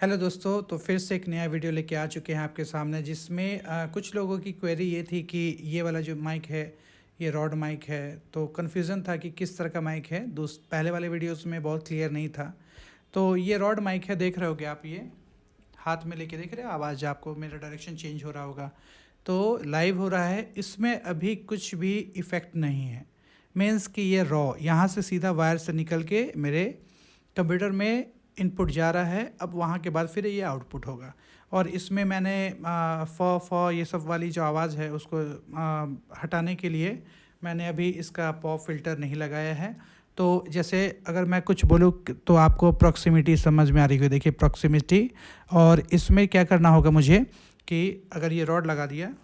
Hello दोस्तों, तो फिर से एक नया वीडियो लेके आ चुके हैं आपके सामने जिसमें कुछ लोगों की क्वेरी ये थी कि ये वाला जो माइक है ये रॉड माइक है। तो कन्फ्यूज़न था कि किस तरह का माइक है। पहले वाले वीडियोस में बहुत क्लियर नहीं था। तो ये रॉड माइक है, देख रहे होगे आप, ये हाथ में लेके देख रहे हो, आवाज़ आपको मेरा डायरेक्शन चेंज हो रहा होगा। तो लाइव हो रहा है, इसमें अभी कुछ भी इफ़ेक्ट नहीं है। मीन्स कि ये रॉ यहाँ से सीधा वायर से निकल के मेरे कंप्यूटर में इनपुट जा रहा है। अब वहाँ के बाद फिर ये आउटपुट होगा। और इसमें मैंने फ ये सब वाली जो आवाज़ है उसको हटाने के लिए मैंने अभी इसका पॉप फिल्टर नहीं लगाया है। तो जैसे अगर मैं कुछ बोलूँ तो आपको प्रॉक्सिमिटी समझ में आ रही है। देखिए प्रॉक्सिमिटी, और इसमें क्या करना होगा मुझे कि अगर ये रॉड लगा दिया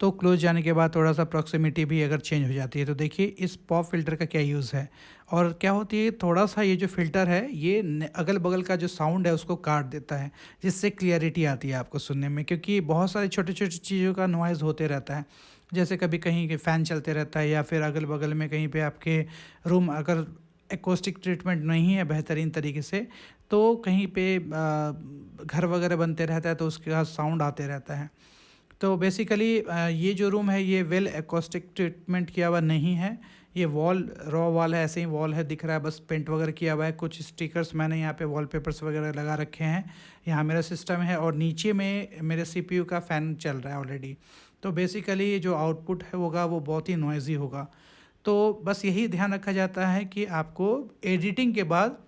तो क्लोज जाने के बाद थोड़ा सा प्रॉक्सिमिटी भी अगर चेंज हो जाती है। तो देखिए इस पॉप फिल्टर का क्या यूज़ है। और क्या होती है, थोड़ा सा ये जो फ़िल्टर है ये अगल बगल का जो साउंड है उसको काट देता है, जिससे क्लियरिटी आती है आपको सुनने में। क्योंकि बहुत सारी छोटी छोटी चीज़ों का नॉइज़ होते रहता है, जैसे कभी कहीं फ़ैन चलते रहता है या फिर अगल बगल में कहीं पे आपके रूम अगर एकोस्टिक ट्रीटमेंट नहीं है बेहतरीन तरीके से, तो कहीं पे घर वगैरह बनते रहता है तो उसके बाद साउंड आते रहता है। तो बेसिकली ये जो रूम है ये वेल एकॉस्टिक ट्रीटमेंट किया हुआ नहीं है। ये वॉल रॉ वॉल है, ऐसे ही वॉल है दिख रहा है, बस पेंट वगैरह किया हुआ है। कुछ स्टिकर्स मैंने यहाँ पे वॉलपेपर्स वगैरह लगा रखे हैं। यहाँ मेरा सिस्टम है और नीचे में मेरे सीपीयू का फ़ैन चल रहा है ऑलरेडी। तो बेसिकली जो आउटपुट है होगा वो बहुत ही नॉइज़ी होगा। तो बस यही ध्यान रखा जाता है कि आपको एडिटिंग के बाद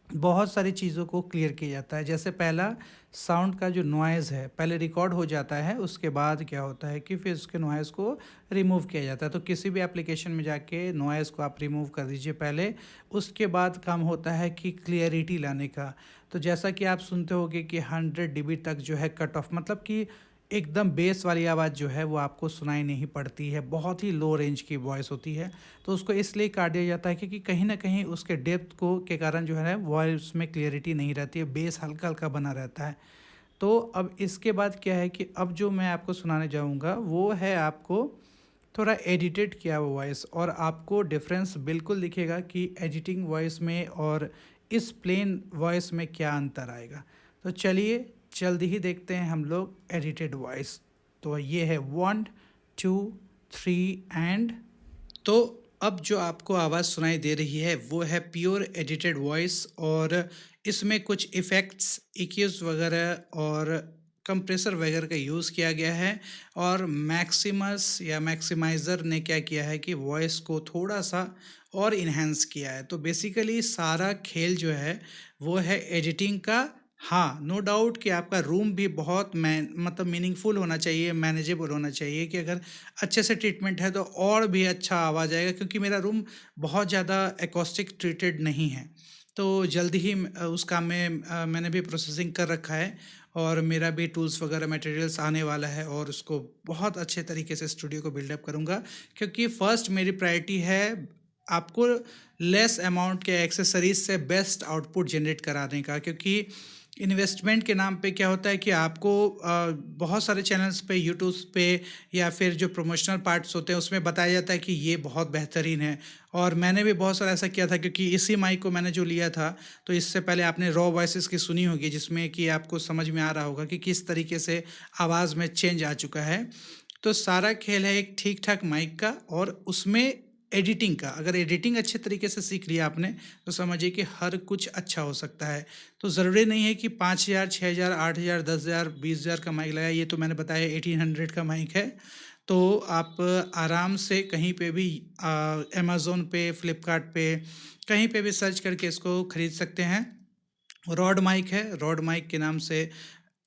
बहुत सारी चीज़ों को क्लियर किया जाता है। जैसे पहला साउंड का जो नॉइज़ है पहले रिकॉर्ड हो जाता है, उसके बाद क्या होता है कि फिर उसके नॉइज़ को रिमूव किया जाता है। तो किसी भी एप्लीकेशन में जाके नॉइज़ को आप रिमूव कर दीजिए पहले, उसके बाद काम होता है कि क्लियरिटी लाने का। तो जैसा कि आप सुनते होंगे कि 100 डीबी तक जो है कट ऑफ, मतलब कि एकदम बेस वाली आवाज़ जो है वो आपको सुनाई नहीं पड़ती है, बहुत ही लो रेंज की वॉइस होती है। तो उसको इसलिए काट दिया जाता है क्योंकि कहीं ना कहीं उसके डेप्थ को के कारण जो है वॉइस में क्लियरिटी नहीं रहती है, बेस हल्का हल्का बना रहता है। तो अब इसके बाद क्या है कि अब जो मैं आपको सुनाने जाऊंगा वो है आपको थोड़ा एडिटेड किया हुआ वॉइस, और आपको डिफरेंस बिल्कुल दिखेगा कि एडिटिंग वॉइस में और इस प्लेन वॉइस में क्या अंतर आएगा। तो चलिए जल्दी ही देखते हैं हम लोग एडिटेड वॉइस। तो ये है 1 2 3 एंड। तो अब जो आपको आवाज़ सुनाई दे रही है वो है प्योर एडिटेड वॉइस, और इसमें कुछ इफ़ेक्ट्स, इक्यूज़ वगैरह और कंप्रेसर वगैरह का यूज़ किया गया है। और मैक्सिमस या मैक्सिमाइज़र ने क्या किया है कि वॉइस को थोड़ा सा और इन्हेंस किया है। तो बेसिकली सारा खेल जो है वो है एडिटिंग का। हाँ, नो डाउट कि आपका रूम भी बहुत मतलब मीनिंगफुल होना चाहिए, मैनेजेबल होना चाहिए कि अगर अच्छे से ट्रीटमेंट है तो और भी अच्छा आवाज़ आएगा। क्योंकि मेरा रूम बहुत ज़्यादा एकॉस्टिक ट्रीटेड नहीं है। तो जल्दी ही उस काम में मैंने भी प्रोसेसिंग कर रखा है, और मेरा भी टूल्स वगैरह मटेरियल्स आने वाला है, और उसको बहुत अच्छे तरीके से स्टूडियो को बिल्डअप करूँगा। क्योंकि फर्स्ट मेरी प्रायोरिटी है आपको लेस अमाउंट के एक्सेसरीज से बेस्ट आउटपुट जनरेट कराने का। क्योंकि इन्वेस्टमेंट के नाम पे क्या होता है कि आपको बहुत सारे चैनल्स पे, यूट्यूब पे या फिर जो प्रमोशनल पार्ट्स होते हैं उसमें बताया जाता है कि ये बहुत बेहतरीन है। और मैंने भी बहुत सारा ऐसा किया था, क्योंकि इसी माइक को मैंने जो लिया था, तो इससे पहले आपने रॉ वॉइसेस की सुनी होगी जिसमें कि आपको समझ में आ रहा होगा कि किस तरीके से आवाज़ में चेंज आ चुका है। तो सारा खेल है एक ठीक ठाक माइक का और उसमें एडिटिंग का। अगर एडिटिंग अच्छे तरीके से सीख लिया आपने तो समझिए कि हर कुछ अच्छा हो सकता है। तो ज़रूरी नहीं है कि 5,000, 6,000, 8,000, 10,000, 20,000 का माइक लगाया। ये तो मैंने बताया 1800 का माइक है। तो आप आराम से कहीं पे भी अमेज़न पे, फ्लिपकार्ट पे, कहीं पे भी सर्च करके इसको ख़रीद सकते हैं। रॉड माइक है, रॉड माइक के नाम से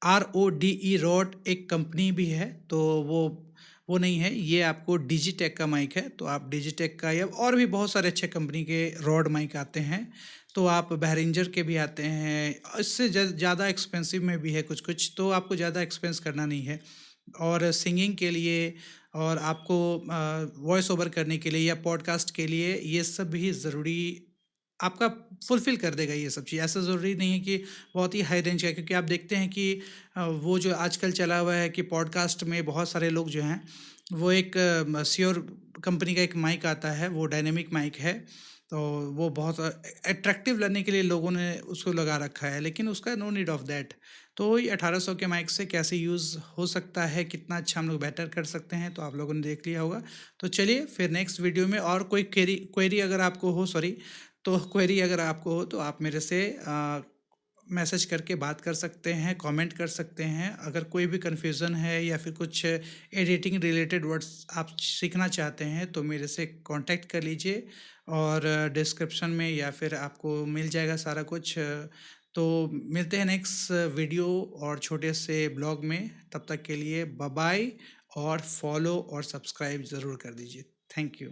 RODE रॉड एक कंपनी भी है। तो वो नहीं है, ये आपको डिजिटेक का माइक है। तो आप डिजिटेक का या और भी बहुत सारे अच्छे कंपनी के रॉड माइक आते हैं। तो आप बहरिंजर के भी आते हैं, इससे ज़्यादा एक्सपेंसिव में भी है कुछ कुछ, तो आपको ज़्यादा एक्सपेंस करना नहीं है। और सिंगिंग के लिए और आपको वॉइस ओवर करने के लिए या पॉडकास्ट के लिए ये सब भी ज़रूरी आपका फुलफ़िल कर देगा ये सब चीज़। ऐसा ज़रूरी नहीं है कि बहुत ही हाई रेंज का। क्योंकि आप देखते हैं कि वो जो आजकल चला हुआ है कि पॉडकास्ट में बहुत सारे लोग जो हैं वो एक श्योर कंपनी का एक माइक आता है, वो डायनेमिक माइक है। तो वो बहुत अट्रैक्टिव लगने के लिए लोगों ने उसको लगा रखा है, लेकिन उसका नो नीड ऑफ दैट। तो वही 1800 के माइक से कैसे यूज़ हो सकता है, कितना अच्छा हम लोग बेटर कर सकते हैं, तो आप लोगों ने देख लिया होगा। तो चलिए फिर नेक्स्ट वीडियो में और कोई क्वेरी अगर आपको हो, सॉरी, तो क्वेरी अगर आपको हो तो आप मेरे से मैसेज करके बात कर सकते हैं, कमेंट कर सकते हैं। अगर कोई भी कन्फ्यूज़न है या फिर कुछ एडिटिंग रिलेटेड वर्ड्स आप सीखना चाहते हैं तो मेरे से कांटेक्ट कर लीजिए, और डिस्क्रिप्शन में या फिर आपको मिल जाएगा सारा कुछ। तो मिलते हैं नेक्स्ट वीडियो और छोटे से ब्लॉग में। तब तक के लिए बाय बाय, और फॉलो और सब्सक्राइब ज़रूर कर दीजिए। Thank you.